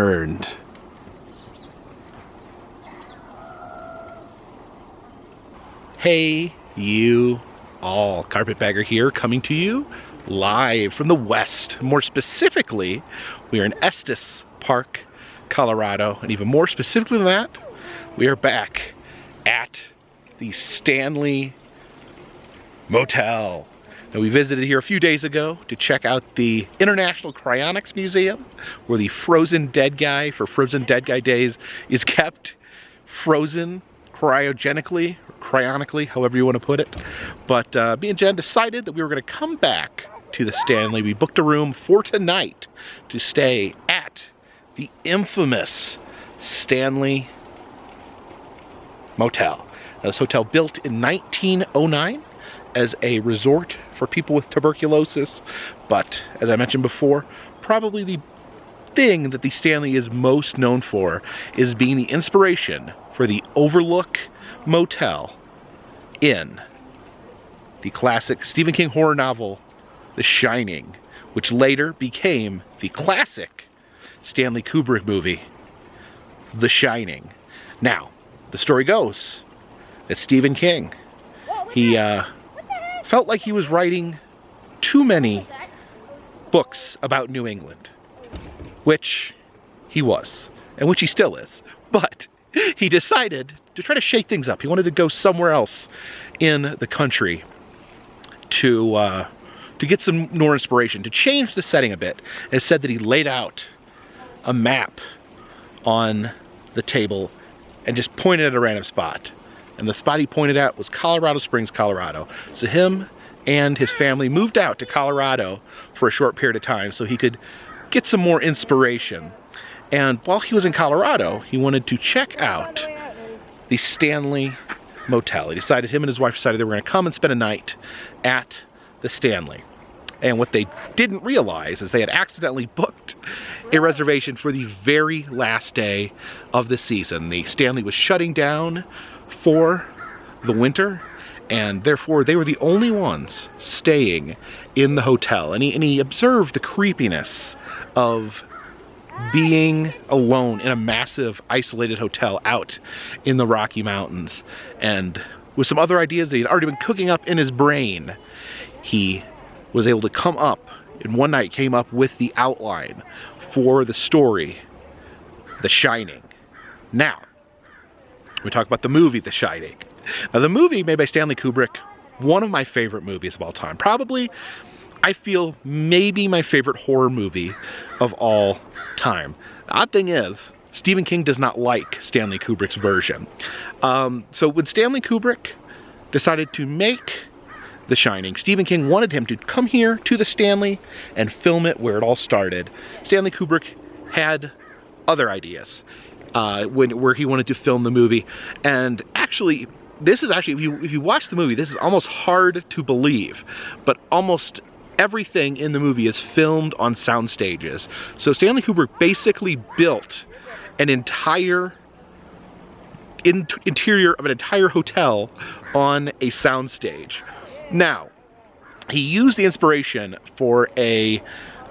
returned. Hey, you all. Carpetbagger here, coming to you live from the West. More specifically, we are in Estes Park, Colorado. And even more specifically than that, we are back at the Stanley Motel. Now, we visited here a few days ago to check out the International Cryonics Museum, where the frozen dead guy for Frozen Dead Guy Days is kept frozen cryogenically, or cryonically, however you want to put it. But me and Jen decided that we were going to come back to the Stanley. We booked a room for tonight to stay at the infamous Stanley Motel. Now, this hotel built in 1909 as a resort for people with tuberculosis, but as I mentioned before, probably the thing that the Stanley is most known for is being the inspiration for the Overlook Motel in the classic Stephen King horror novel, The Shining, which later became the classic Stanley Kubrick movie, The Shining. Now, the story goes that Stephen King, he felt like he was writing too many books about New England, which he was, and which he still is, but he decided to try to shake things up. He wanted to go somewhere else in the country to get some more inspiration, to change the setting a bit. And it said that he laid out a map on the table and just pointed at a random spot. And the spot he pointed at was Colorado Springs, Colorado. So him and his family moved out to Colorado for a short period of time so he could get some more inspiration. And while he was in Colorado, he wanted to check out the Stanley Motel. Him and his wife decided they were going to come and spend a night at the Stanley. And what they didn't realize is they had accidentally booked a reservation for the very last day of the season. The Stanley was shutting down for the winter, and therefore they were the only ones staying in the hotel. And he observed the creepiness of being alone in a massive isolated hotel out in the Rocky Mountains. And with some other ideas that he'd already been cooking up in his brain, he was able to come up, and one night came up with the outline for the story, The Shining. Now, we talk about the movie, The Shining. Now, the movie made by Stanley Kubrick, one of my favorite movies of all time. Probably, I feel, maybe my favorite horror movie of all time. The odd thing is, Stephen King does not like Stanley Kubrick's version. So when Stanley Kubrick decided to make The Shining, Stephen King wanted him to come here to the Stanley and film it where it all started. Stanley Kubrick had other ideas where he wanted to film the movie. And actually, this is actually, if you watch the movie, this is almost hard to believe, but almost everything in the movie is filmed on sound stages. So Stanley Kubrick basically built an entire interior of an entire hotel on a sound stage. Now, he used the inspiration for the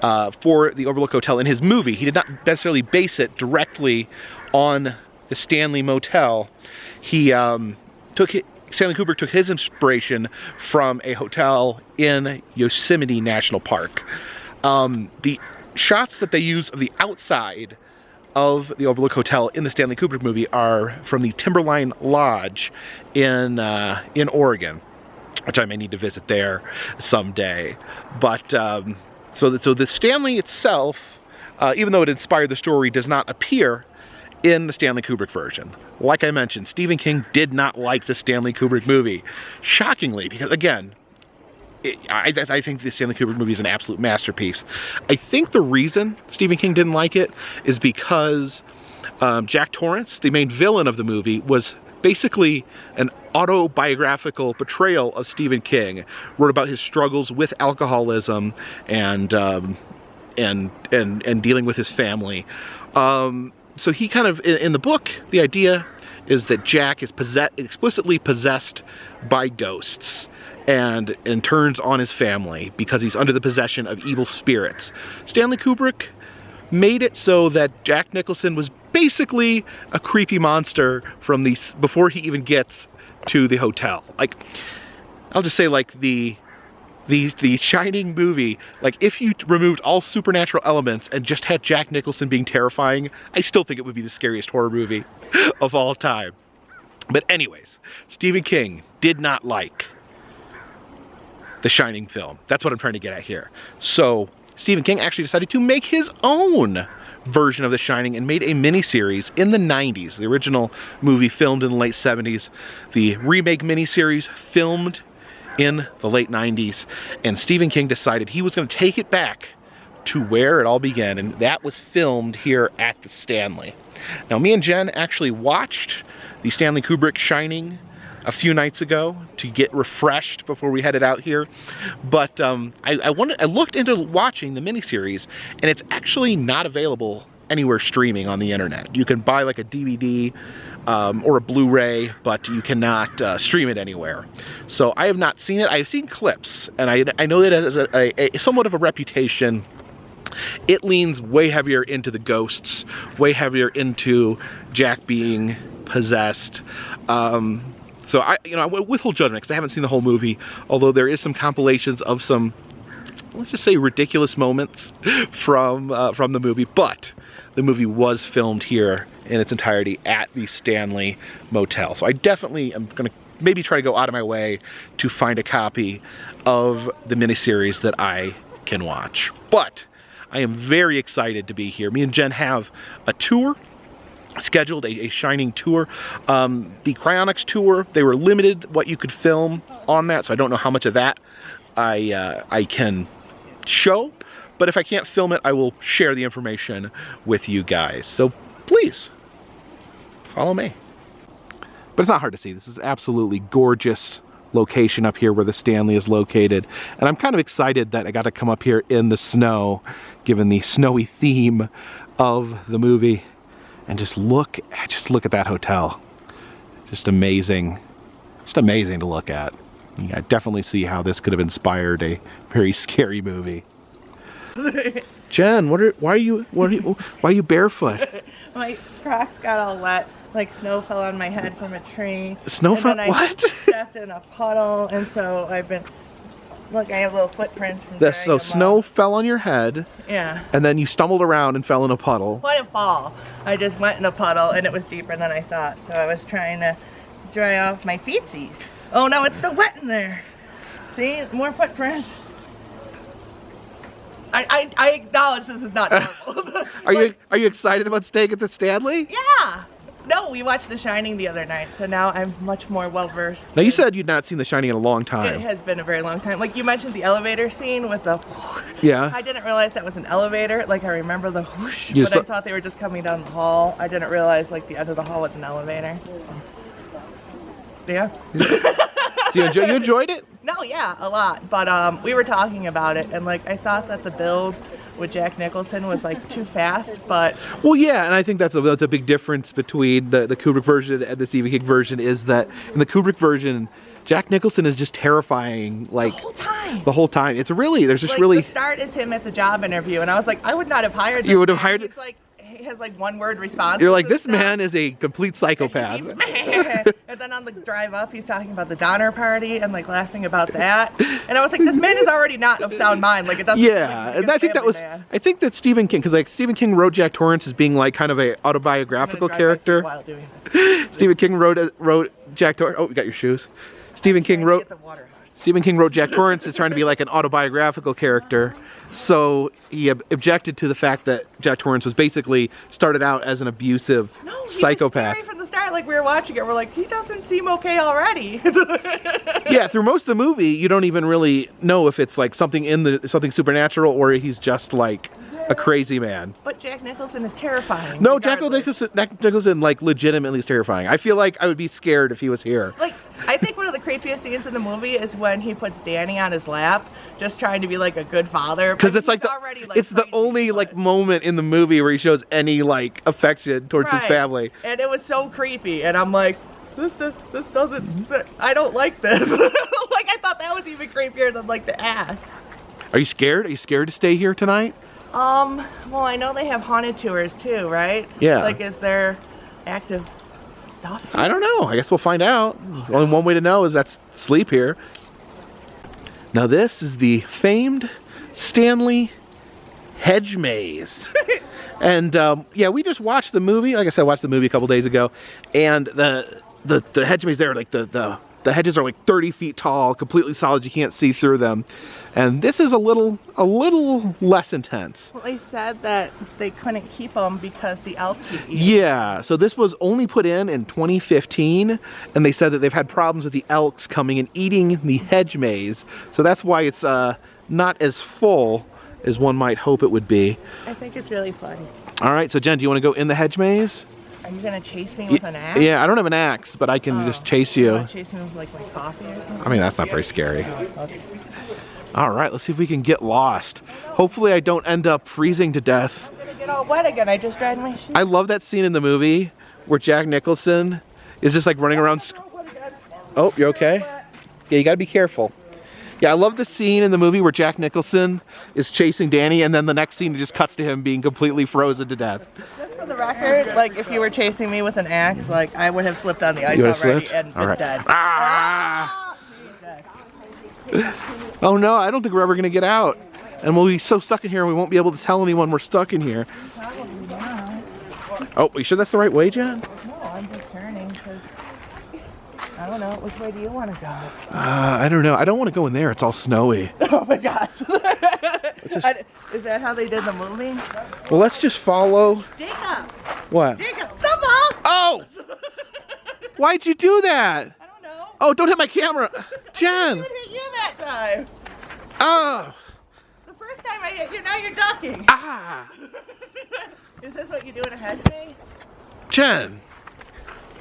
Overlook Hotel in his movie. He did not necessarily base it directly on the Stanley Motel. Stanley Kubrick took his inspiration from a hotel in Yosemite National Park. The shots that they use of the outside of the Overlook Hotel in the Stanley Kubrick movie are from the Timberline Lodge in Oregon, which I may need to visit there someday. But so the Stanley itself, even though it inspired the story, does not appear in the Stanley Kubrick version. Like I mentioned, Stephen King did not like the Stanley Kubrick movie. Shockingly, because again, I think the Stanley Kubrick movie is an absolute masterpiece. I think the reason Stephen King didn't like it is because Jack Torrance, the main villain of the movie, was basically an autobiographical portrayal of Stephen King. Wrote about his struggles with alcoholism and dealing with his family. So he kind of, in the book, the idea is that Jack is explicitly possessed by ghosts and turns on his family because he's under the possession of evil spirits. Stanley Kubrick made it so that Jack Nicholson was basically a creepy monster from before he even gets to the hotel. Like, I'll just say, like, the Shining movie, like, if you removed all supernatural elements and just had Jack Nicholson being terrifying, I still think it would be the scariest horror movie of all time. But anyways, Stephen King did not like the Shining film. That's what I'm trying to get at here. So Stephen King actually decided to make his own version of The Shining and made a miniseries in the 90s. The original movie filmed in the late 70s. The remake miniseries filmed in the late 90s. And Stephen King decided he was going to take it back to where it all began, and that was filmed here at the Stanley. Now, me and Jen actually watched the Stanley Kubrick Shining a few nights ago to get refreshed before we headed out here, but I looked into watching the miniseries, and it's actually not available anywhere streaming on the internet. You can buy like a DVD or a Blu-ray, but you cannot stream it anywhere. So I have not seen it. I've seen clips, and I know that it has a somewhat of a reputation. It leans way heavier into the ghosts, way heavier into Jack being possessed. So I withhold judgment because I haven't seen the whole movie, although there is some compilations of some, let's just say, ridiculous moments from the movie. But the movie was filmed here in its entirety at the Stanley Motel. So I definitely am going to maybe try to go out of my way to find a copy of the miniseries that I can watch. But I am very excited to be here. Me and Jen have a tour scheduled, a Shining tour. The Cryonics tour, they were limited what you could film on that, so I don't know how much of that I can show, but if I can't film it, I will share the information with you guys. So please, follow me. But it's not hard to see. This is absolutely gorgeous location up here where the Stanley is located, and I'm kind of excited that I got to come up here in the snow, given the snowy theme of the movie, and just look at that hotel. Just amazing to look at. I definitely see how this could have inspired a very scary movie. Jen, why are you barefoot? My Crocs got all wet. Like snow fell on my head from a tree. Snow fell? What? I stepped in a puddle, and so I've been. Look, I have little footprints from. So snow fell on your head. Yeah. And then you stumbled around and fell in a puddle. Well, I didn't fall. I just went in a puddle, and it was deeper than I thought. So I was trying to dry off my feetsies. Oh no, it's still wet in there. See, more footprints. I acknowledge this is not normal. Are you excited about staying at the Stanley? Yeah. No, we watched The Shining the other night, so now I'm much more well-versed. Now, you said you'd not seen The Shining in a long time. It has been a very long time. Like, you mentioned the elevator scene with the whoosh. Yeah. I didn't realize that was an elevator. Like, I remember the whoosh, but I thought they were just coming down the hall. I didn't realize, like, the end of the hall was an elevator. Yeah. So you enjoyed it? No, yeah, a lot. But we were talking about it, and, like, I thought that the build with Jack Nicholson was like too fast, but well, yeah, and I think that's a big difference between the Kubrick version and the Stephen King version, is that in the Kubrick version, Jack Nicholson is just terrifying, like the whole time. It's really, there's just like, really. The start is him at the job interview, and I was like, I would not have hired. You would have hired. He's like, he has like one word response. You're like, this man is a complete psychopath. And then on the drive up, he's talking about the Donner Party and like laughing about that. And I was like, this man is already not of sound mind. Like it doesn't. Yeah, and I think that was. Man. I think that Stephen King, because like Stephen King wrote Jack Torrance as being like kind of a autobiographical character. While doing this. Stephen King wrote Jack Torrance. Oh, you got your shoes. Stephen King wrote Jack Torrance as trying to be like an autobiographical character. So he objected to the fact that Jack Torrance was basically started out as an abusive psychopath. Was scary from the start, like we were watching it, we're like, he doesn't seem okay already. Yeah, through most of the movie, you don't even really know if it's like something supernatural or he's just like a crazy man. But Jack Nicholson is terrifying. No, Jack Nicholson like legitimately is terrifying. I feel like I would be scared if he was here. Like, I think one of the creepiest scenes in the movie is when he puts Danny on his lap, just trying to be like a good father. Because it's like it's the only like moment in the movie where he shows any like affection towards his family. And it was so creepy, and I'm like, this doesn't. I don't like this. Like I thought that was even creepier than like the axe. Are you scared? Are you scared to stay here tonight? Well, I know they have haunted tours too, right? Yeah. Like, is there active stuff? I don't know. I guess we'll find out. Only one way to know is that's sleep here. Now this is the famed Stanley hedge maze. And yeah, we just watched the movie. Like I said, I watched the movie a couple days ago, and the hedge maze there, like the hedges are like 30 feet tall, completely solid. You can't see through them. And this is a little less intense. Well, they said that they couldn't keep them because the elk keep eating. Yeah, so this was only put in 2015, and they said that they've had problems with the elks coming and eating the hedge maze. So that's why it's not as full as one might hope it would be. I think it's really funny. All right, so Jen, do you want to go in the hedge maze? Are you gonna chase me with an axe? Yeah, I don't have an axe, but I can just chase you. Want to chase me with like my coffee or something? I mean, that's not very scary. Oh, okay. All right, let's see if we can get lost. Hopefully I don't end up freezing to death. I'm gonna get all wet again. I just dried my shoes. I love that scene in the movie where Jack Nicholson is just like running around. Oh, you okay? Yeah, you gotta be careful. Yeah, I love the scene in the movie where Jack Nicholson is chasing Danny, and then the next scene it just cuts to him being completely frozen to death. Just for the record, like if you were chasing me with an axe, like I would have slipped on the ice You would have already slipped? and All been right. dead. Ah! Oh no, I don't think we're ever gonna get out. And we'll be so stuck in here we won't be able to tell anyone we're stuck in here. Probably not. Oh, are you sure that's the right way, Jen? No, I'm just turning because I don't know. Which way do you want to go? I don't know. I don't want to go in there. It's all snowy. Oh my gosh. Just- Is that how they did the movie? Well, let's just follow. Jacob! What? Jacob, stumble! Oh! Why'd you do that? I don't know. Oh, don't hit my camera. Jen! I would hit you that time. Oh! The first time I hit you, now you're ducking. Ah! Is this what you do in a hedge maze? Jen,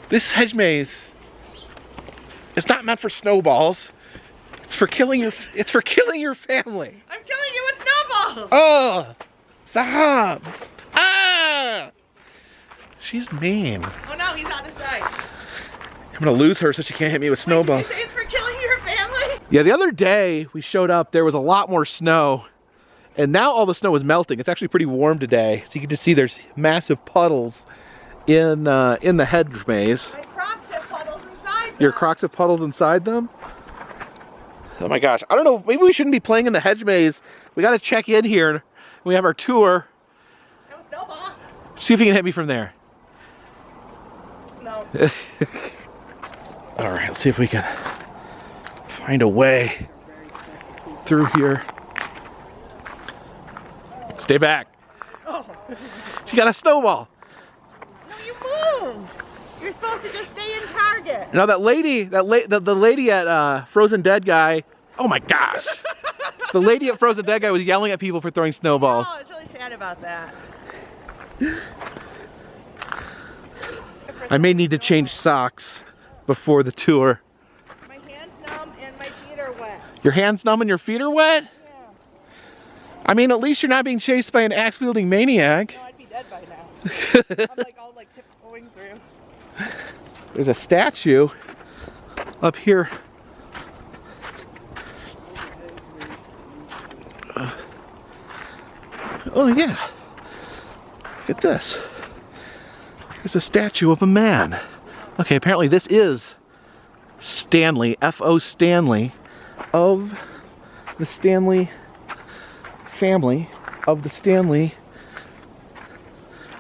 this hedge maze is not meant for snowballs. It's for killing your family. I'm killing you with snowballs! Oh! Stop! Ah! She's mean. Oh no, he's out of sight. I'm gonna lose her so she can't hit me with snowballs. Did you say it's for killing your family? Yeah, the other day we showed up, there was a lot more snow. And now all the snow is melting. It's actually pretty warm today. So you can just see there's massive puddles in the hedge maze. My Crocs have puddles inside them. Your Crocs have puddles inside them? Oh my gosh. I don't know. Maybe we shouldn't be playing in the hedge maze. We got to check in here. We have our tour. No snowball. See if you can hit me from there. No. All right. Let's see if we can find a way through here. Stay back. Oh. She got a snowball. No, you moved. You're supposed to just stay in target. Now that lady, the lady at Frozen Dead guy, oh my gosh. The lady at Frozen Dead guy was yelling at people for throwing snowballs. Oh, I was really sad about that. I may need to change socks before the tour. My hand's numb and my feet are wet. Your hand's numb and your feet are wet? Yeah. I mean, at least you're not being chased by an axe-wielding maniac. No, I'd be dead by now. I'm like all like tiptoeing through. There's a statue up here. Oh yeah, look at this. There's a statue of a man. Okay, apparently this is Stanley, F.O. Stanley, of the Stanley family of the Stanley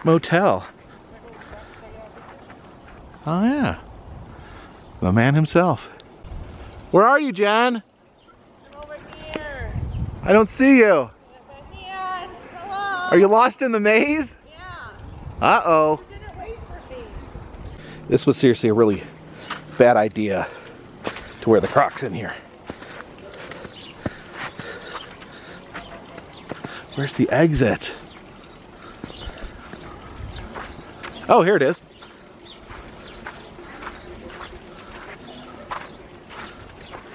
Motel. Oh yeah, the man himself. Where are you, Jen? I'm over here. I don't see you. Man, hello. Are you lost in the maze? Yeah. Uh-oh. You didn't wait for me. This was seriously a really bad idea to wear the Crocs in here. Where's the exit? Oh, here it is.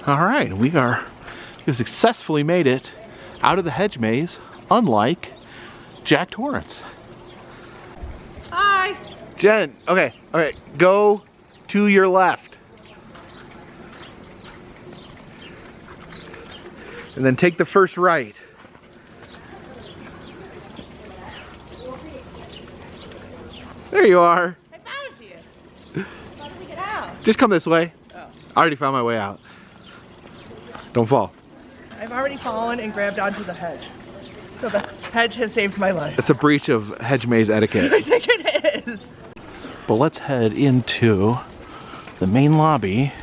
All right, we've successfully made it out of the hedge maze, unlike Jack Torrance. Hi. Jen, okay, all right, go to your left. And then take the first right. There you are. I found you. How did we get out? Just come this way. Oh. I already found my way out. Don't fall. I've already fallen and grabbed onto the hedge. So the hedge has saved my life. It's a breach of hedge maze etiquette. I think it is. But let's head into the main lobby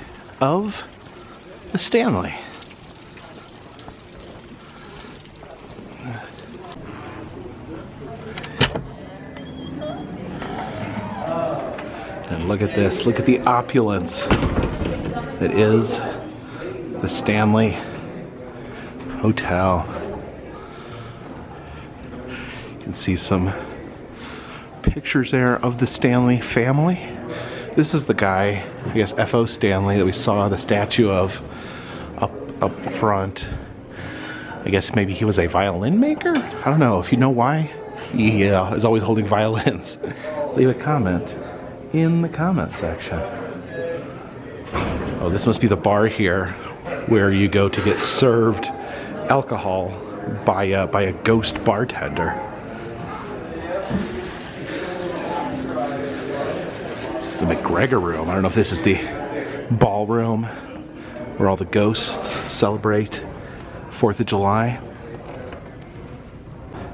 of the Stanley. And look at this, look at the opulence that is the Stanley Hotel. You can see some pictures there of the Stanley family. This is the guy, I guess F.O. Stanley, that we saw the statue of up front. I guess maybe he was a violin maker? I don't know. If you know why he is always holding violins, leave a comment in the comment section. Oh, this must be the bar here where you go to get served alcohol by a ghost bartender. This is the McGregor room. I don't know if this is the ballroom where all the ghosts celebrate 4th of July.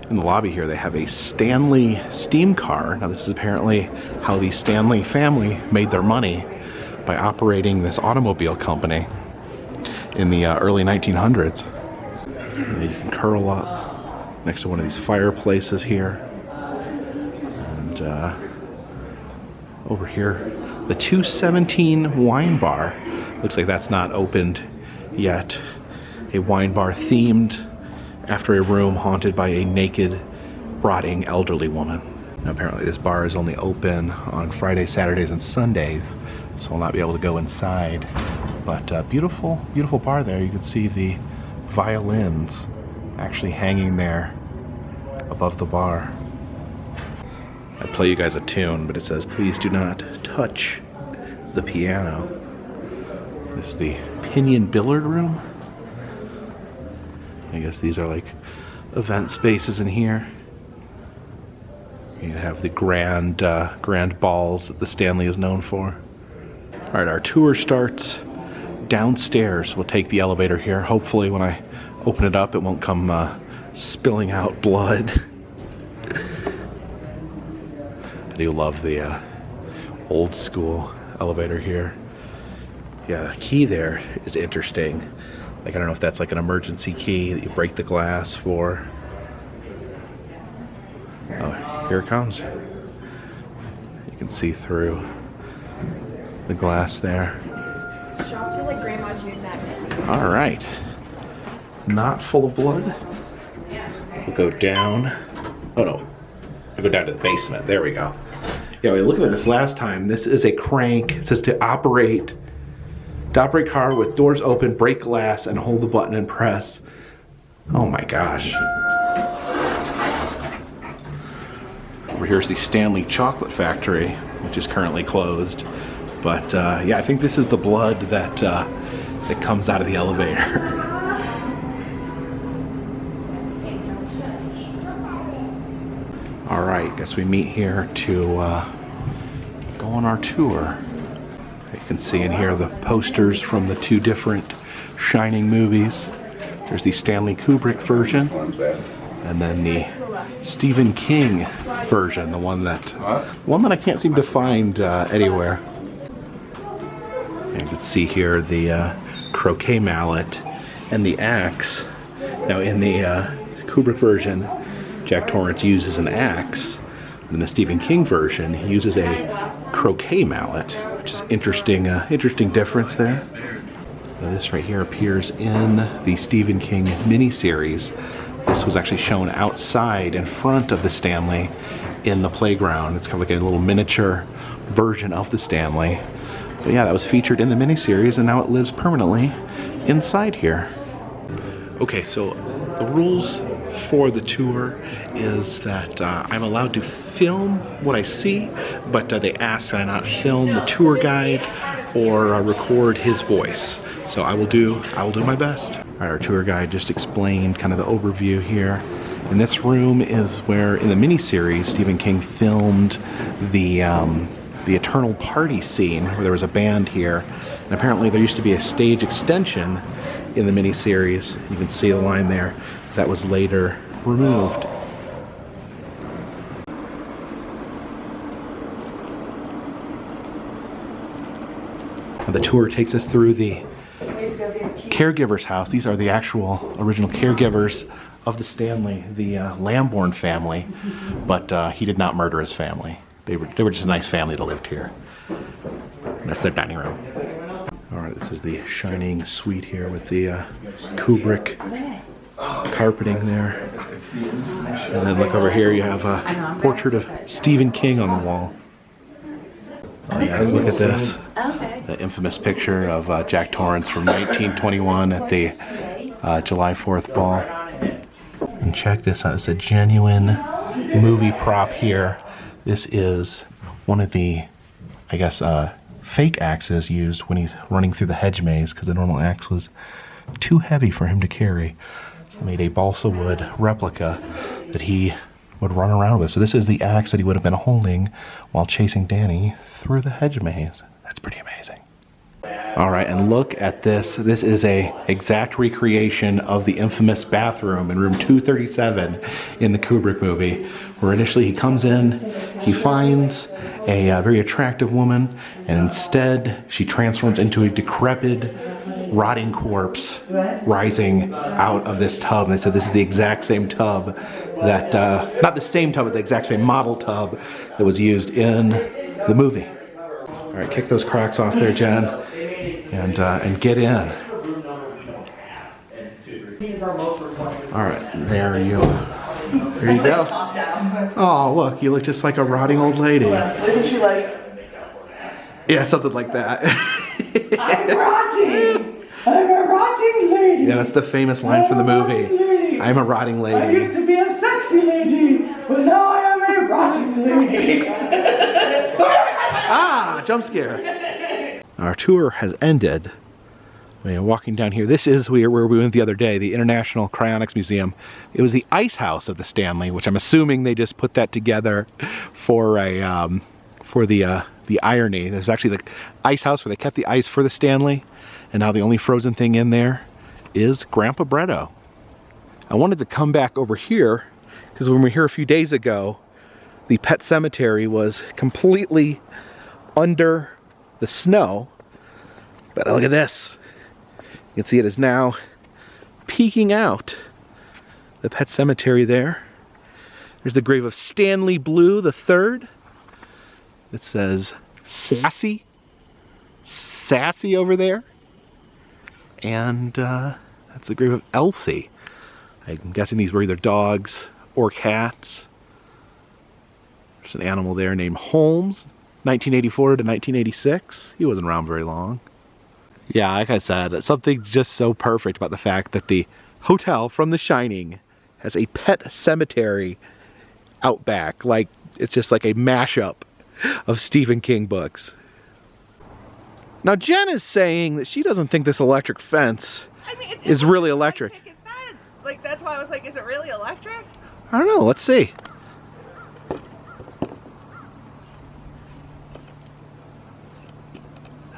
In the lobby here, they have a Stanley steam car. Now, this is apparently how the Stanley family made their money, by operating this automobile company in the early 1900s. And you can curl up next to one of these fireplaces here. And over here, the 217 wine bar. Looks like that's not opened yet. A wine bar themed after a room haunted by a naked, rotting elderly woman. Now, apparently this bar is only open on Fridays, Saturdays, and Sundays, so I'll not be able to go inside. But beautiful, beautiful bar there. You can see the violins actually hanging there above the bar. I play you guys a tune, but it says, please do not touch the piano. This is the Pinion Billiard Room. I guess these are like event spaces in here. You have the grand balls that the Stanley is known for. All right, our tour starts downstairs. We'll take the elevator here. Hopefully when I open it up, it won't come spilling out blood. I do love the old school elevator here. Yeah, the key there is interesting. Like, I don't know if that's like an emergency key that you break the glass for. Oh, here it comes. You can see through the glass there. Shop to like Grandma June Magnets. All right. Not full of blood. We'll go down. Oh no. We'll go down to the basement. There we go. Yeah, we were looking at this last time. This is a crank. It says to operate car with doors open, break glass, and hold the button and press. Oh my gosh. Over here's the Stanley Chocolate Factory, which is currently closed. But yeah, I think this is the blood that that comes out of the elevator. All right, guess we meet here to go on our tour. You can see in here the posters from the two different Shining movies. There's the Stanley Kubrick version, and then the Stephen King version, the one that I can't seem to find anywhere. And you can see here the croquet mallet and the axe. Now, in the Kubrick version, Jack Torrance uses an axe. In the Stephen King version, he uses a croquet mallet, which is interesting difference there. Now, this right here appears in the Stephen King miniseries. This was actually shown outside in front of the Stanley in the playground. It's kind of like a little miniature version of the Stanley. But yeah, that was featured in the miniseries, and now it lives permanently inside here. Okay, so the rules for the tour is that I'm allowed to film what I see, but they ask that I not film the tour guide or record his voice. So I will do my best. All right, our tour guide just explained kind of the overview here. And this room is where, in the miniseries, Stephen King filmed the Eternal Party scene, where there was a band here. And apparently there used to be a stage extension in the miniseries. You can see the line there. That was later removed. The tour takes us through the caregiver's house. These are the actual original caregivers of the Stanley, the Lambourne family, but he did not murder his family. They were just a nice family that lived here. And that's their dining room. All right, this is the Shining suite here with the Kubrick carpeting there. And then look over here, you have a portrait of Stephen King on the wall. Oh yeah, look at this. The infamous picture of Jack Torrance from 1921 at the July 4th ball. And check this out, it's a genuine movie prop here. This is one of the, I guess, fake axes used when he's running through the hedge maze, because the normal axe was too heavy for him to carry. So they made a balsa wood replica that he would run around with. So this is the axe that he would have been holding while chasing Danny through the hedge maze. That's pretty amazing. All right, and look at this. This is a exact recreation of the infamous bathroom in room 237 in the Kubrick movie, where initially he comes in, he finds a very attractive woman, and instead she transforms into a decrepit, rotting corpse rising out of this tub. And they said this is the exact same tub that, not the same tub, but the exact same model tub that was used in the movie. All right, kick those Crocs off there, Jen, and get in. All right, there you go. Oh, look, you look just like a rotting old lady. Isn't she like? Yeah, something like that. I'm rotting. I'm a rotting lady. Yeah, that's the famous line from the movie. I'm a rotting lady. I used to be a sexy lady, but now I am a rotting lady. Ah, jump scare. Our tour has ended. Walking down here, this is where we went the other day, the International Cryonics Museum. It was the ice house of the Stanley, which I'm assuming they just put that together for a for the irony. There's actually the ice house where they kept the ice for the Stanley, and now the only frozen thing in there is Grandpa Bretto. I wanted to come back over here because when we were here a few days ago, the pet cemetery was completely under the snow. But look at this. You can see it is now peeking out. The pet cemetery there. There's the grave of Stanley Blue III. It says Sassy. Sassy over there. And that's the grave of Elsie. I'm guessing these were either dogs or cats. There's an animal there named Holmes, 1984 to 1986. He wasn't around very long. Yeah, like I said, something just so perfect about the fact that the hotel from The Shining has a pet cemetery out back. Like, it's just like a mashup of Stephen King books. Now, Jen is saying that she doesn't think this electric fence is really electric. Like, that's why I was like, is it really electric? I don't know, let's see.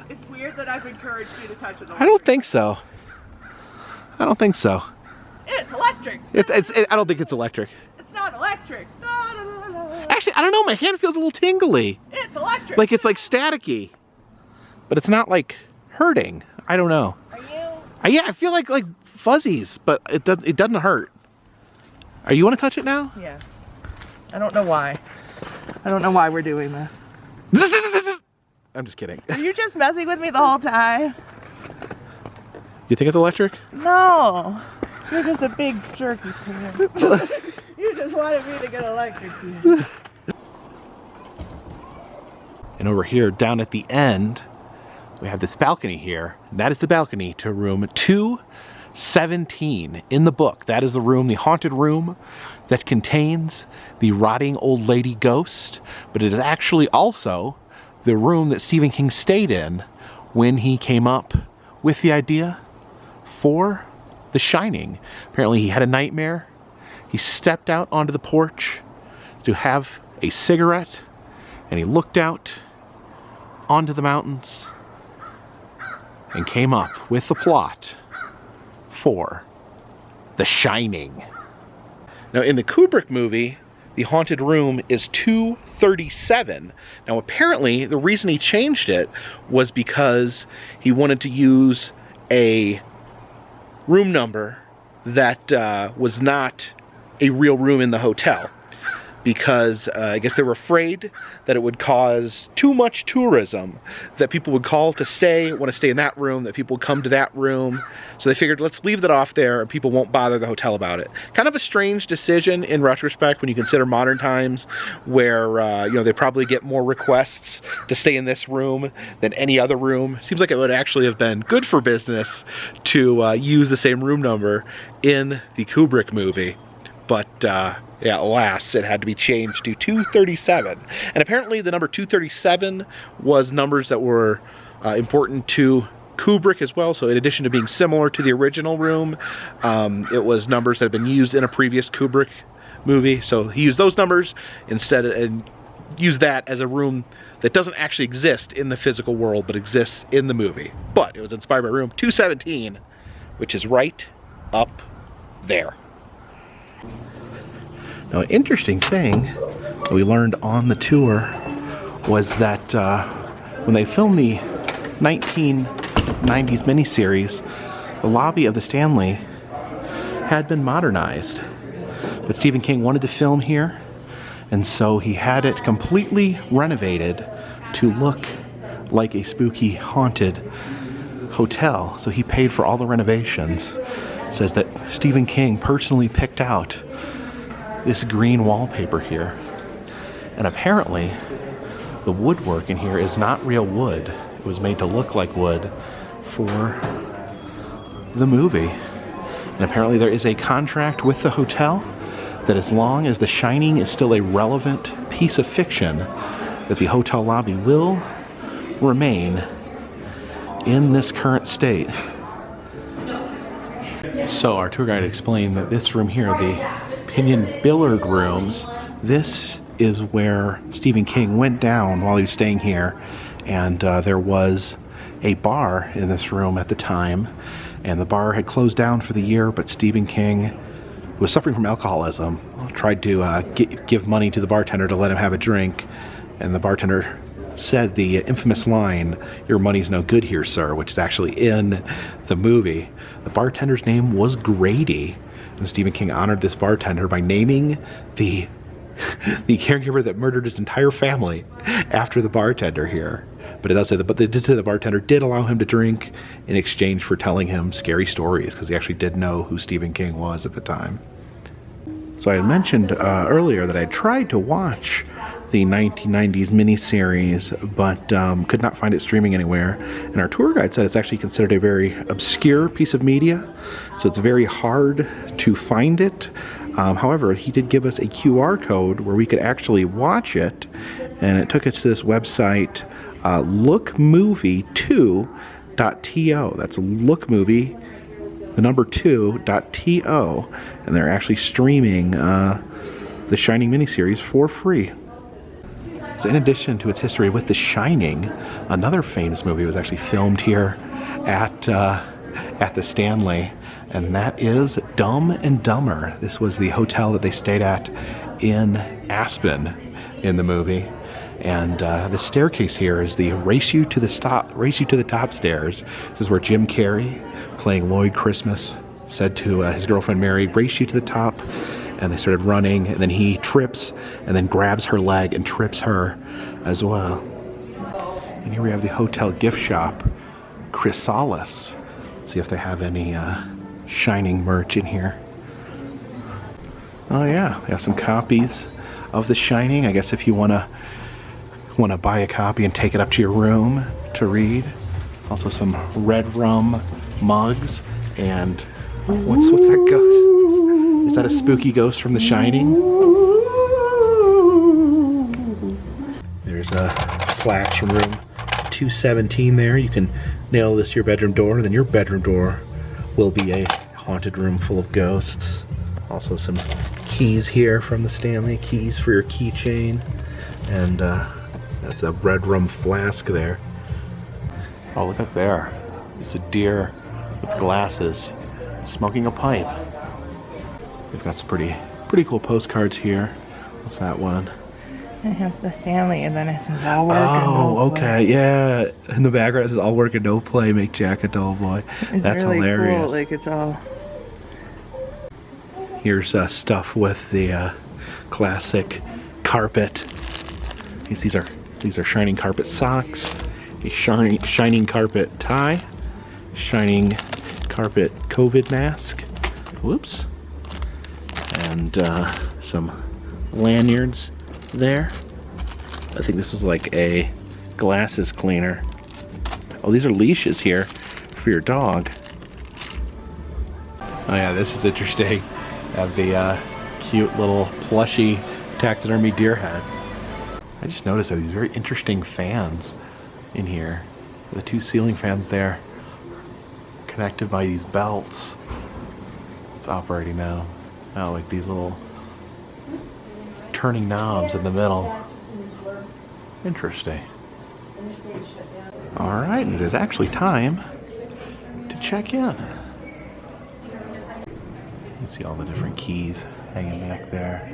It's weird that I've encouraged you to touch it. I don't think so. I don't think so. It's electric. I don't think it's electric. It's not electric. Actually, I don't know, my hand feels a little tingly. It's electric. Like it's like staticky. But it's not like hurting. I don't know. Are you? Yeah, I feel like fuzzies, but it doesn't hurt. Are you want to touch it now? Yeah. I don't know why. I don't know why we're doing this. I'm just kidding. Are you just messing with me the whole time? You think it's electric? No. You're just a big jerky pan. You just wanted me to get electrocuted. And over here, down at the end, we have this balcony here. That is the balcony to room 217 in the book. That is the room, the haunted room that contains the rotting old lady ghost. But it is actually also the room that Stephen King stayed in when he came up with the idea for The Shining. Apparently he had a nightmare. he stepped out onto the porch to have a cigarette, and he looked out onto the mountains and came up with the plot for The Shining. Now, in the Kubrick movie, the haunted room is 237. Now, apparently, the reason he changed it was because he wanted to use a room number that was not a real room in the hotel. Because I guess they were afraid that it would cause too much tourism, that people would call to stay, want to stay in that room, that people would come to that room. So they figured, let's leave that off there and people won't bother the hotel about it. Kind of a strange decision in retrospect when you consider modern times where, you know, they probably get more requests to stay in this room than any other room. Seems like it would actually have been good for business to use the same room number in the Kubrick movie. But, yeah, alas, it had to be changed to 237. And apparently the number 237 was numbers that were important to Kubrick as well. So in addition to being similar to the original room, it was numbers that had been used in a previous Kubrick movie. So he used those numbers instead and used that as a room that doesn't actually exist in the physical world, but exists in the movie. But it was inspired by room 217, which is right up there. Now, an interesting thing that we learned on the tour was that when they filmed the 1990s miniseries, the lobby of the Stanley had been modernized. But Stephen King wanted to film here, and so he had it completely renovated to look like a spooky, haunted hotel. So he paid for all the renovations. It says that Stephen King personally picked out this green wallpaper here. And apparently, the woodwork in here is not real wood. It was made to look like wood for the movie. And apparently there is a contract with the hotel that as long as The Shining is still a relevant piece of fiction, that the hotel lobby will remain in this current state. So our tour guide explained that this room here, the Pinion Billiard rooms, this is where Stephen King went down while he was staying here, and there was a bar in this room at the time, and the bar had closed down for the year, but Stephen King was suffering from alcoholism, tried to give money to the bartender to let him have a drink, and the bartender said the infamous line, "Your money's no good here, sir," which is actually in the movie. The bartender's name was Grady. And Stephen King honored this bartender by naming the caregiver that murdered his entire family after the bartender here. But it does say the bartender did allow him to drink in exchange for telling him scary stories, because he actually did know who Stephen King was at the time. So I had mentioned earlier that I tried to watch the 1990s miniseries, but could not find it streaming anywhere. And our tour guide said it's actually considered a very obscure piece of media, so it's very hard to find it. However, he did give us a QR code where we could actually watch it, and it took us to this website, lookmovie2.to. That's lookmovie, the number 2.to, and they're actually streaming the Shining miniseries for free. So in addition to its history with The Shining, another famous movie was actually filmed here at the Stanley, and that is Dumb and Dumber. This was the hotel that they stayed at in Aspen in the movie. And the staircase here is the race you to the top stairs. This is where Jim Carrey, playing Lloyd Christmas, said to his girlfriend Mary, "Race you to the top." And they started running, and then he trips and then grabs her leg and trips her as well. And here we have the hotel gift shop, Chrysalis. Let's see if they have any Shining merch in here. Oh yeah, we have some copies of The Shining. I guess if you want to buy a copy and take it up to your room to read. Also some red rum mugs, and what's that ghost? Is that a spooky ghost from The Shining? There's a flash from room 217 there. You can nail this to your bedroom door, and then your bedroom door will be a haunted room full of ghosts. Also some keys here from the Stanley, keys for your keychain, and that's a red rum flask there. Oh, look up there. It's a deer with glasses smoking a pipe. We've got some pretty cool postcards here. What's that one? It has the Stanley, and then it says all work and no okay, play. yeah. In the background it says all work and no play make Jack a dull boy. It's That's really hilarious. cool. Like, it's all... Here's stuff with the classic carpet. These are shining carpet socks, a shining carpet tie, shining carpet COVID mask. Whoops. And some lanyards there. I think this is like a glasses cleaner. Oh, these are leashes here for your dog. Oh yeah, this is interesting. Have the cute little plushy taxidermy deer head. I just noticed that these very interesting fans in here. The two ceiling fans there, connected by these belts. It's operating now. Now, like these little turning knobs in the middle. Interesting. All right, and it is actually time to check in. You can see all the different keys hanging back there.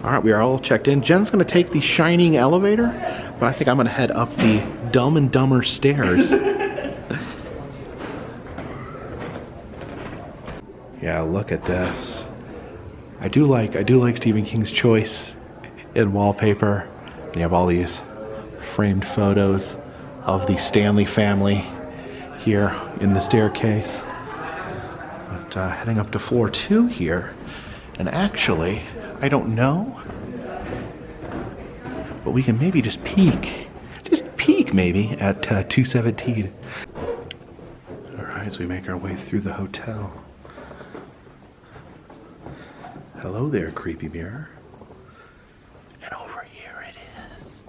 All right, we are all checked in. Jen's gonna take the shining elevator, but I think I'm gonna head up the Dumb and Dumber stairs. Yeah, look at this. I do like Stephen King's choice in wallpaper. You have all these framed photos of the Stanley family here in the staircase. But heading up to floor 2 here, and actually, I don't know, but we can maybe just peek maybe at 217. All right, as we make our way through the hotel. Hello there, creepy mirror. And over here it is.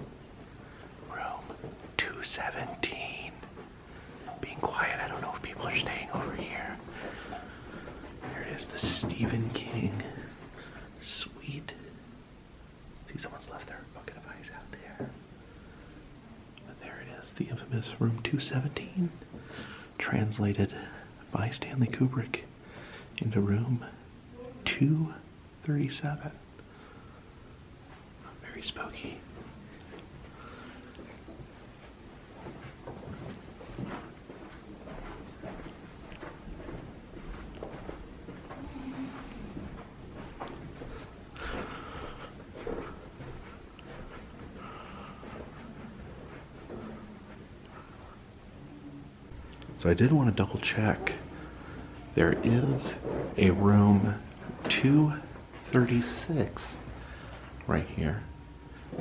Room 217. Being quiet, I don't know if people are staying over here. There it is, the Stephen King suite. See, someone's left their bucket of ice out there. But there it is, the infamous room 217. Translated by Stanley Kubrick into room 237. Very spooky. So I did want to double check. There is a room 236 right here,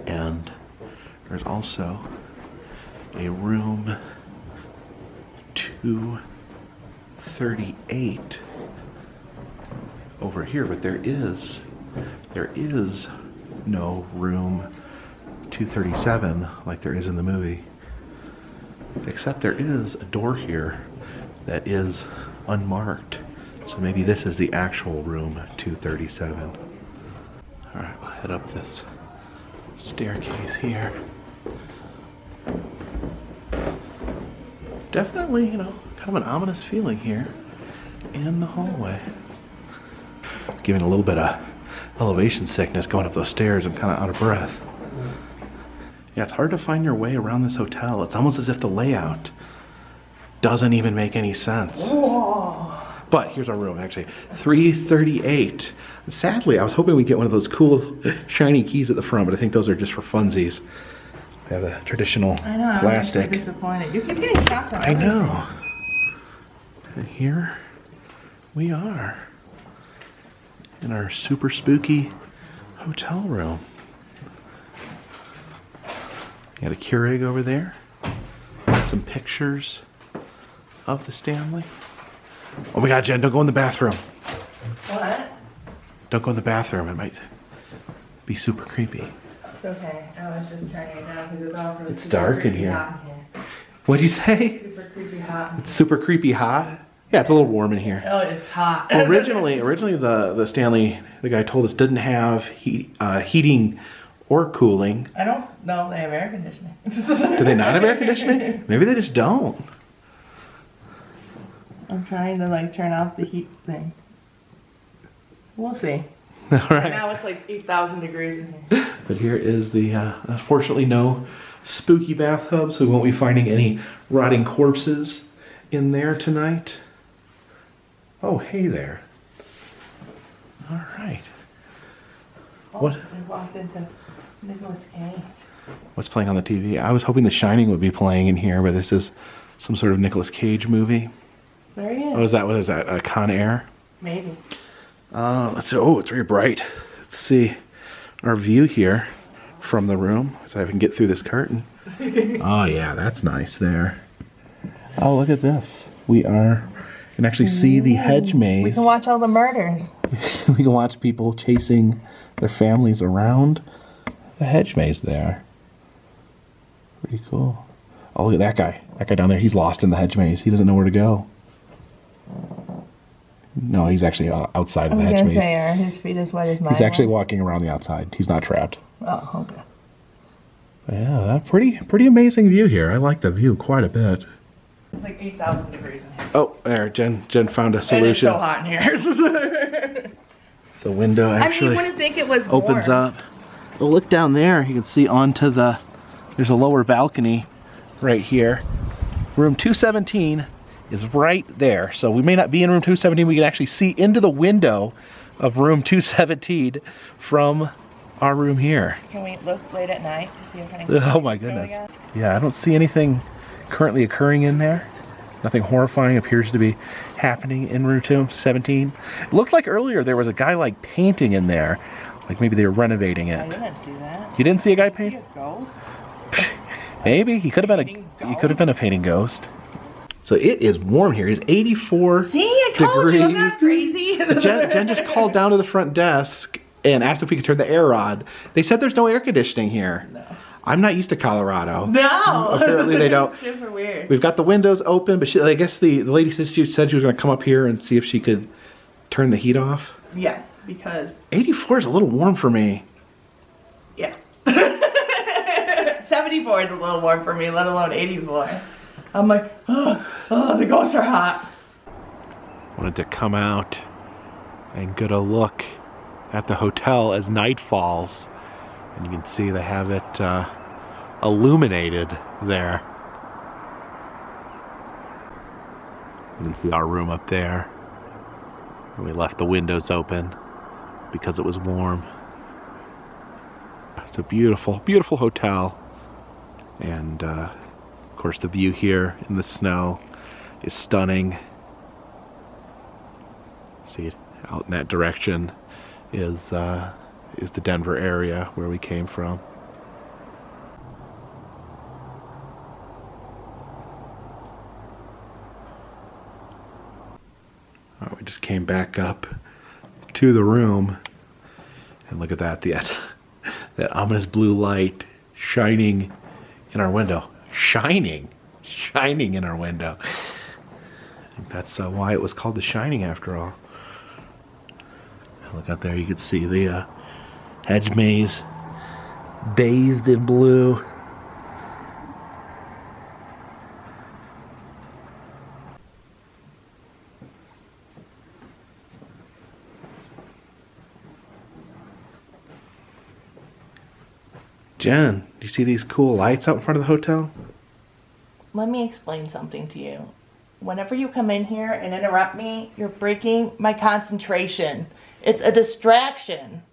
and there's also a room 238 over here, but there is no room 237 like there is in the movie, except there is a door here that is unmarked. So maybe this is the actual room 237. All right, we'll head up this staircase here. Definitely, kind of an ominous feeling here in the hallway. Giving a little bit of elevation sickness going up those stairs. I'm kind of out of breath. Yeah, it's hard to find your way around this hotel. It's almost as if the layout doesn't even make any sense. Whoa. But here's our room, actually. 338. Sadly, I was hoping we'd get one of those cool shiny keys at the front, but I think those are just for funsies. We have a traditional plastic. I'm disappointed. You keep getting shocked on I know. And here we are in our super spooky hotel room. Got a Keurig over there. Got some pictures of the Stanley. Oh my God, Jen, don't go in the bathroom. What? Don't go in the bathroom. It might be super creepy. It's okay. I was just turning it down because it's also It's dark in here. hot in here. What'd you say? Super creepy hot. It's super creepy hot. Yeah, it's a little warm in here. Oh, it's hot. Originally the Stanley, the guy told us, didn't have heating or cooling. I don't know if they have air conditioning. Do they not have air conditioning? Maybe they just don't. I'm trying to like turn off the heat thing. We'll see. All right. Now it's like 8,000 degrees in here. But here is the, unfortunately no spooky bathtub, so we won't be finding any rotting corpses in there tonight. Oh, hey there. All right. Oh, What? I walked into Nicholas Cage. What's playing on the TV? I was hoping The Shining would be playing in here, but this is some sort of Nicolas Cage movie. There he is. What is that, Con Air? Maybe. Let's see. Oh, it's very bright. Let's see our view here from the room, so I can get through this curtain. Oh yeah, that's nice there. Oh, look at this. We can actually see the hedge maze. We can watch all the murders. We can watch people chasing their families around the hedge maze there. Pretty cool. Oh, look at that guy. That guy down there, he's lost in the hedge maze. He doesn't know where to go. No, he's actually outside of the hedge maze. Are his feet as wet as mine? He's actually walking around the outside. He's not trapped. Oh, okay. Yeah, pretty amazing view here. I like the view quite a bit. It's like 8,000 degrees in here. Oh, there, Jen found a solution. And it's so hot in here. The window actually you wouldn't think it was opens warm. up. Well, look down there. You can see onto there's a lower balcony right here. Room 217 is right there. So we may not be in room 217. We can actually see into the window of room 217 from our room here. Can we look late at night to see if anything Oh my goodness. Yeah, I don't see anything currently occurring in there. Nothing horrifying appears to be happening in room 217. It looked like earlier there was a guy like painting in there. Like maybe they were renovating it. I didn't see that. You didn't see a guy paint? See a ghost? Maybe. He could have been a painting ghost. So it is warm here. It's 84 See, I told degrees. you I'm not crazy. Jen just called down to the front desk and asked if we could turn the air on. They said there's no air conditioning here. No. I'm not used to Colorado. No. Apparently they don't. It's super weird. We've got the windows open, but I guess the lady said she was going to come up here and see if she could turn the heat off. Yeah, because 84 is a little warm for me. yeah. 74 is a little warm for me, let alone 84. I'm like, oh, the ghosts are hot. Wanted to come out and get a look at the hotel as night falls. And you can see they have it illuminated there. You can see our room up there. And we left the windows open because it was warm. It's a beautiful, beautiful hotel. And of course the view here in the snow is stunning. See it out in that direction is the Denver area where we came from. All right, we just came back up to the room and look at that, that ominous blue light shining in our window. Shining in our window. I think that's why it was called The Shining after all. Look out there, you can see the hedge maze bathed in blue. Jen, do you see these cool lights out in front of the hotel? Let me explain something to you. Whenever you come in here and interrupt me, you're breaking my concentration. It's a distraction.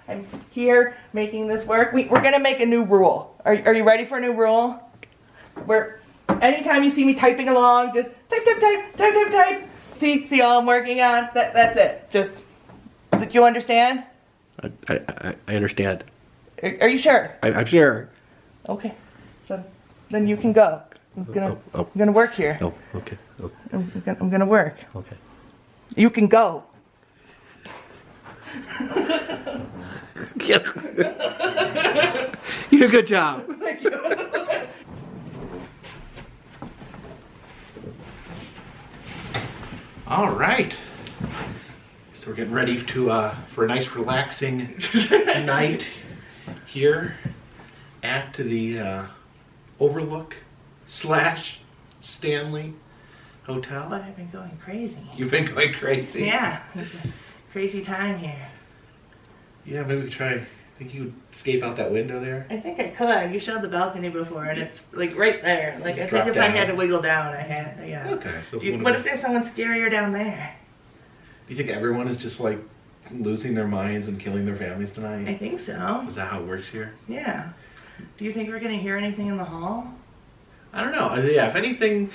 I'm here making this work. We're gonna make a new rule. Are you ready for a new rule? Where anytime you see me typing along, just type. See all I'm working on? That's it. Just, you understand? I understand. Are you sure? I'm sure. Okay. So then you can go. I'm gonna work here. Oh, okay. Oh, I'm gonna work. okay. You can go. You did a good job. Thank you. All right. So we're getting ready to for a nice relaxing night here at the Overlook / Stanley Hotel. But I've been going crazy. You've been going crazy? Yeah, it's a crazy time here. Yeah, maybe we could try. Think you would escape out that window there? I think I could. You showed the balcony before, and it's like right there. Like Just I think if drop I had down. to wiggle down, I had. Yeah. Okay. So What if there's someone scarier down there? Do you think everyone is just like losing their minds and killing their families tonight? I think so. Is that how it works here? Yeah. Do you think we're gonna hear anything in the hall? I don't know. Yeah, if anything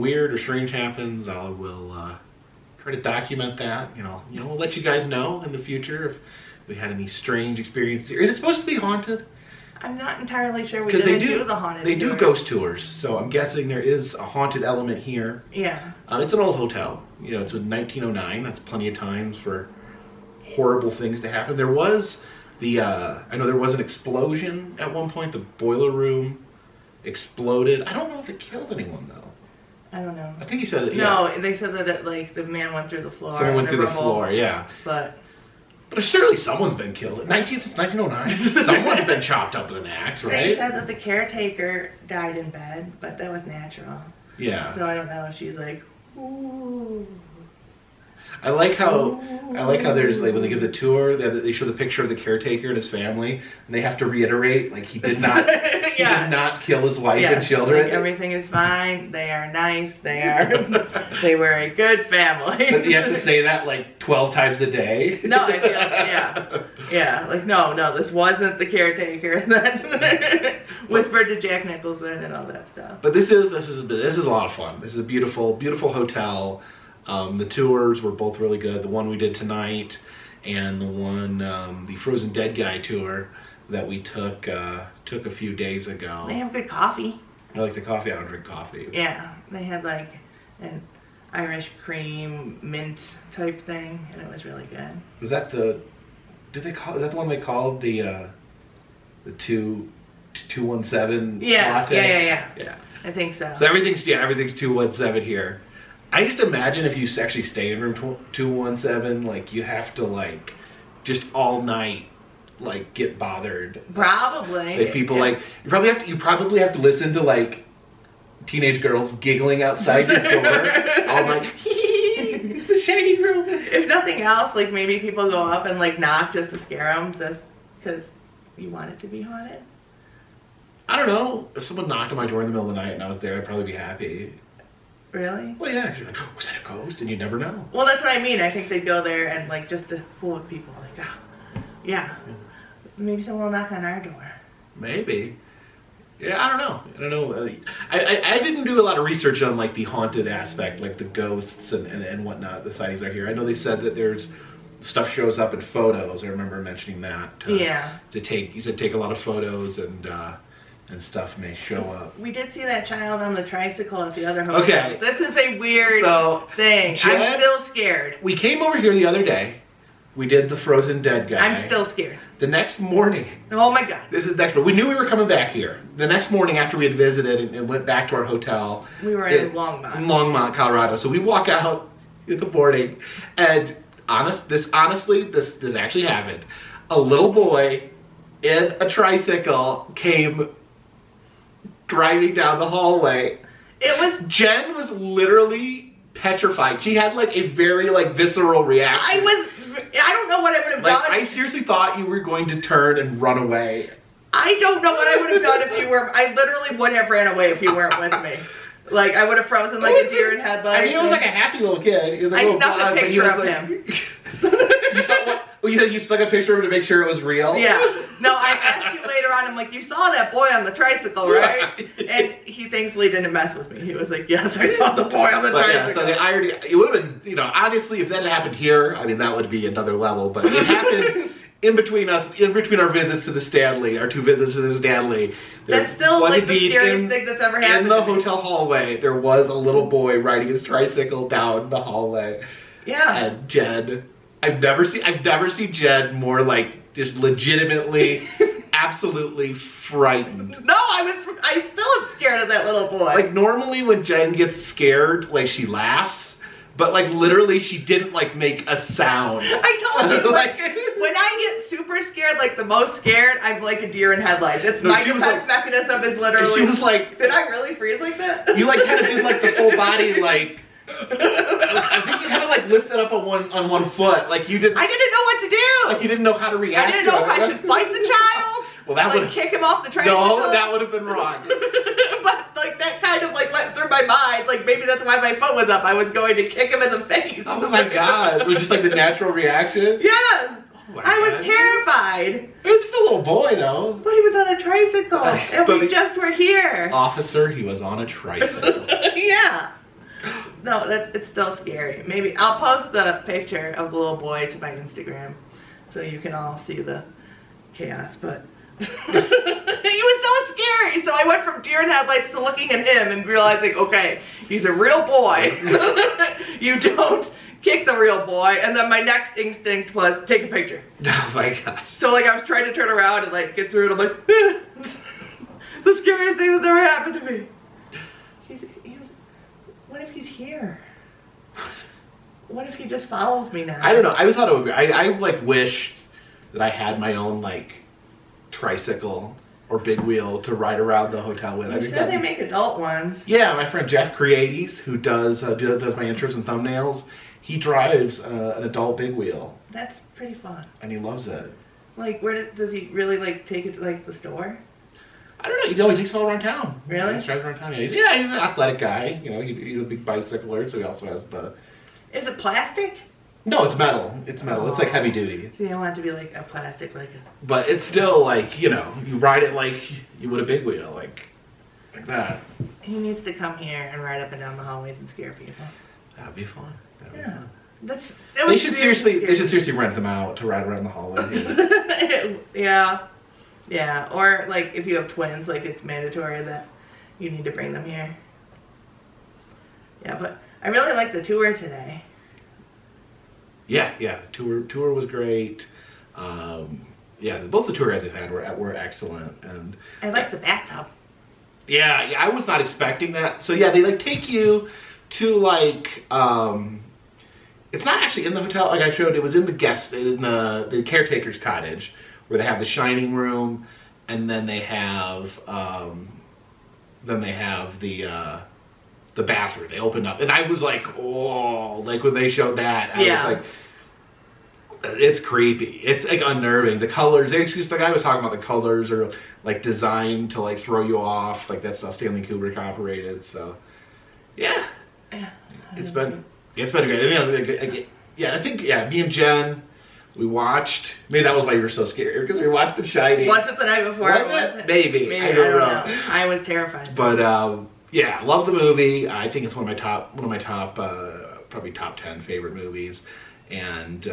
weird or strange happens, I will try to document that. We'll let you guys know in the future if we had any strange experiences. Is it supposed to be haunted? I'm not entirely sure. We Because didn't do the haunted They do tour. ghost tours, so I'm guessing there is a haunted element here. Yeah. It's an old hotel. It's in 1909. That's plenty of times for horrible things to happen. There was I know there was an explosion at one point. The boiler room exploded. I don't know if it killed anyone though. I don't know. I think you said it. No, Yeah. they said that the man went through the floor. Someone went in a through the rubble, floor. Yeah. But Surely someone's been killed. Since 1909, someone's been chopped up with an axe, right? they said that the caretaker died in bed, but that was natural. Yeah. So I don't know if she's like, ooh. I like how there's like when they give the tour, they show the picture of the caretaker and his family, and they have to reiterate like he did not he did not kill his wife and children. Like, everything is fine. They are nice. They were a good family. But he has to say that like 12 times a day. No, I feel yeah. Like no, this wasn't the caretaker. And that whispered to Jack Nicholson and all that stuff. But this is a lot of fun. This is a beautiful beautiful hotel. The tours were both really good. The one we did tonight, and the one the Frozen Dead Guy tour that we took a few days ago. They have good coffee. I like the coffee. I don't drink coffee. Yeah, they had like an Irish cream mint type thing, and it was really good. Was that is that the one they called the 217 latte? Yeah. I think so. So everything's 217 here. I just imagine if you actually stay in room 217, like you have to like just all night like get bothered. Probably. Like people like you probably have to listen to like teenage girls giggling outside your door all night. It's the shiny room. If nothing else, like maybe people go up and like knock just to scare them, just because you want it to be haunted. I don't know. If someone knocked on my door in the middle of the night and I was there, I'd probably be happy. Really? Well, yeah. You're like, oh, was that a ghost? And you never know. Well, that's what I mean. I think they'd go there and like just to fool with people. Like, yeah. Maybe someone will knock on our door. Maybe. Yeah, I don't know. I didn't do a lot of research on like the haunted aspect, like the ghosts and whatnot. The sightings are here. I know they said that there's stuff shows up in photos. I remember mentioning that. You said take a lot of photos and stuff may show up. We did see that child on the tricycle at the other hotel. Okay. This is a weird thing. Jen, I'm still scared. We came over here the other day. We did the Frozen Dead Guy. I'm still scared. The next morning. Oh my God. This is next. We knew we were coming back here. The next morning after we had visited and went back to our hotel. We were in Longmont. In Longmont, Colorado. So we walk out in the morning and this actually happened. A little boy in a tricycle came driving down the hallway. Jen was literally petrified. She had like a very like visceral reaction. I don't know what I would have done. I seriously thought you were going to turn and run away. I don't know what I would have done if you were. I literally would have ran away if you weren't with me. Like I would have frozen like a deer in headlights. I mean, it was like a happy little kid. I snuck a picture of him. You snuck a picture of him to make sure it was real? Yeah. No, I asked you later on, I'm like, you saw that boy on the tricycle, right? And he thankfully didn't mess with me. He was like, yes, I saw the boy on the tricycle. Yeah, so the irony, it would have been, honestly, if that had happened here, I mean, that would be another level. But it happened in between our visits to the Stanley, our 2 visits to the Stanley. That's still like the scariest thing that's ever happened. In the hotel hallway, there was a little boy riding his tricycle down the hallway. Yeah. And Jen, I've never seen Jen more like just legitimately, absolutely frightened. No, I still am scared of that little boy. Like normally when Jen gets scared, like she laughs. but like literally she didn't like make a sound. I told you, like, when I get super scared, like the most scared, I'm like a deer in headlights. It's my defense mechanism is literally. She was like, did I really freeze like that? You like kind of did like the full body like. I think you kind of like lifted up on one foot, like you didn't. I didn't know what to do. Like you didn't know how to react. I didn't know if I should fight the child. Well, that would would kick him off the tricycle. No, that would have been wrong. But like that kind of like went through my mind. Like maybe that's why my foot was up. I was going to kick him in the face. Oh my god! It was just like the natural reaction. Yes. Oh I was terrified. It was just a little boy though. But he was on a tricycle, and we just were here. Officer, he was on a tricycle. Yeah. No, it's still scary. Maybe I'll post the picture of the little boy to my Instagram, so you can all see the chaos. But he was so scary. So I went from deer in headlights to looking at him and realizing, okay, he's a real boy. You don't kick the real boy. And then my next instinct was take a picture. Oh my gosh. So like I was trying to turn around and like get through it. I'm like, the scariest thing that's ever happened to me. What if he's here? What if he just follows me now? I don't know. I thought it would be. I like wish that I had my own like tricycle or big wheel to ride around the hotel with. You said they make adult ones. Yeah, my friend Jeff Creates, who does my intros and thumbnails, he drives an adult big wheel. That's pretty fun. And he loves it. Like, where does he really like take it to like the store? I don't know. He takes it all around town. Really? He drives around town. Yeah, he's an athletic guy. You know, he's a big bicycler, so he also has the. Is it plastic? No, it's metal. It's metal. It's like heavy duty. See, I want it to be like a plastic, like a. But it's still like, you know, you ride it like you would a big wheel, like that. He needs to come here and ride up and down the hallways and scare people. That'd be fun. That'd be fun. They should seriously rent them out to ride around the hallways. Yeah. Yeah, or like if you have twins, like it's mandatory that you need to bring them here. Yeah, but I really liked the tour today. Yeah, tour was great. Yeah, both the tour guides I've had were excellent, and I like the bathtub. Yeah, I was not expecting that. So yeah, they like take you to like it's not actually in the hotel like I showed. It was in the caretaker's cottage, where they have the shining room, and then they have the bathroom. They opened up, and I was like, oh, like when they showed that, I was like, it's creepy. It's like unnerving. The colors, the guy was talking about the colors are like designed to like throw you off. Like that's how Stanley Kubrick operated. So, yeah, it's been great. You know, yeah, I think me and Jen. We watched, maybe that was why you were so scared, because we watched The Shining. Was it the night before? Was it? Maybe. I don't know. I was terrified. But yeah, love the movie. I think it's one of my top, probably top 10 favorite movies. And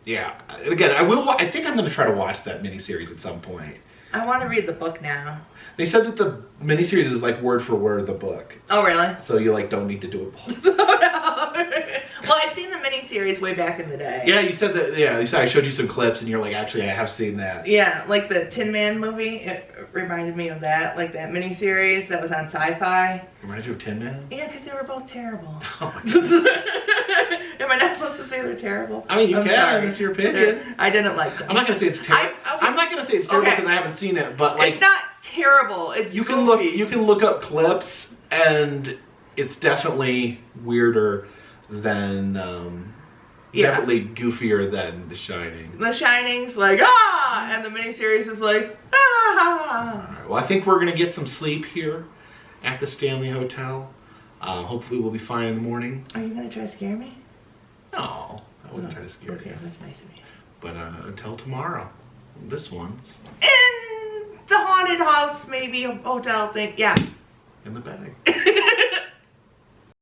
yeah, again, I think I'm going to try to watch that miniseries at some point. I want to read the book now. They said that the miniseries is like word for word the book. Oh, really? So you like don't need to do it. Oh, no. Well, I've seen the miniseries way back in the day. Yeah, you said that. Yeah, you said I showed you some clips, and you're like, actually, I have seen that. Yeah, like the Tin Man movie. It reminded me of that, like that miniseries that was on Sci-Fi. Reminded you of Tin Man? Yeah, because they were both terrible. Oh my God. Am I not supposed to say they're terrible? I mean, you I'm can. sorry. It's your opinion. I didn't like them. I'm not gonna say it's terrible. I'm not gonna say it's terrible because I haven't seen it, but like it's not terrible. It's you goofy. You can look up clips, and it's definitely weirder than definitely goofier than The Shining. The Shining's like and the miniseries is like All right, well, I think we're gonna get some sleep here at the Stanley Hotel. Hopefully, we'll be fine in the morning. Are you gonna try to scare me? No, I wouldn't try to scare you. Okay, that's nice of you. But until tomorrow, this one's in the haunted house, maybe a hotel thing. Yeah. in the bag.